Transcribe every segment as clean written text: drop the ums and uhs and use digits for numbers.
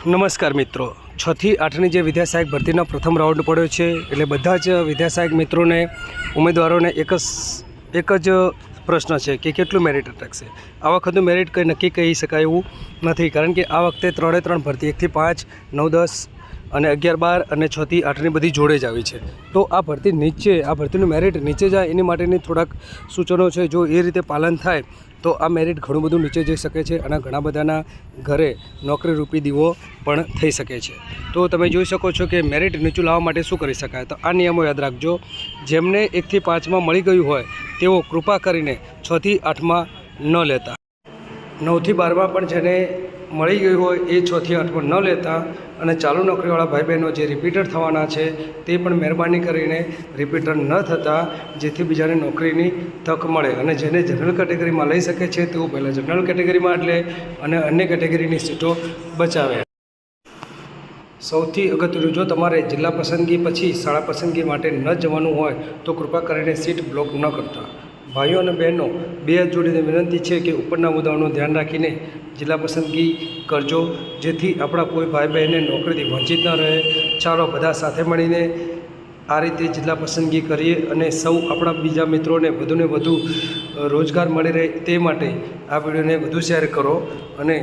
નમસ્કાર મિત્રો, 6 થી 8ની જે વિદ્યા સહાયક ભરતીનો પ્રથમ રાઉન્ડ પડ્યો છે એટલે બધા જ વિદ્યા સહાયક મિત્રોને ઉમેદવારોને એક જ પ્રશ્ન છે કે કેટલું મેરિટ અટકશે. આ વખતનું મેરિટ કંઈ નક્કી કહી શકાય એવું નથી, કારણ કે આ વખતે 3 ભરતી 1 થી 5, 9, 10 અને 11, 12 અને 6 થી 8ની બધી જોડે જ આવી છે. તો આ ભરતીનું મેરિટ નીચે જાય એની માટેની થોડાક સૂચનો છે. જો એ રીતે પાલન થાય તો આ મેરિટ ઘણું બધું નીચે જઈ શકે છે અને ઘણા બધાના ઘરે નોકરી રૂપી દીવો પણ થઈ શકે છે. તો તમે જોઈ શકો છો કે મેરિટ નીચું લાવવા માટે શું કરી શકાય. તો આ નિયમો યાદ રાખજો. જેમને 1 થી 5માં મળી ગયું હોય તેઓ કૃપા કરીને 6 થી 8માં ન લેતા. 9 થી 12માં પણ જેને મળી ગયું હોય એ 6 થી 8માં ન લેતા. અને ચાલુ નોકરીવાળા ભાઈ બહેનો જે રિપીટર થવાના છે તે પણ મહેરબાની કરીને રિપીટર ન થતા, જેથી બીજાને નોકરીની તક મળે. અને જેને જનરલ કેટેગરીમાં લઈ શકે છે તેઓ પહેલાં જનરલ કેટેગરીમાં લે અને અન્ય કેટેગરીની સીટો બચાવે. સૌથી અગત્યનું, જો તમારે જિલ્લા પસંદગી પછી શાળા પસંદગી માટે ન જવાનું હોય તો કૃપા કરીને સીટ બ્લોક ન કરતા. ભાઈઓ અને બહેનો, બે હાથ જોડીને વિનંતી છે કે ઉપરના મુદ્દાઓનું ધ્યાન રાખીને જિલ્લા પસંદગી કરજો, જેથી આપણા કોઈ ભાઈ બહેનને નોકરીથી વંચિત ન રહે. ચાલો બધા સાથે મળીને આ રીતે જિલ્લા પસંદગી કરીએ અને સૌ આપણા બીજા મિત્રોને વધુને વધુ રોજગાર મળી રહે તે માટે આ વિડીયોને વધુ શેર કરો. અને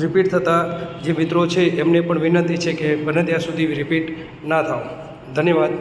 રિપીટ થતા જે મિત્રો છે એમને પણ વિનંતી છે કે બને ત્યાં સુધી રિપીટ ના થાવ. ધન્યવાદ.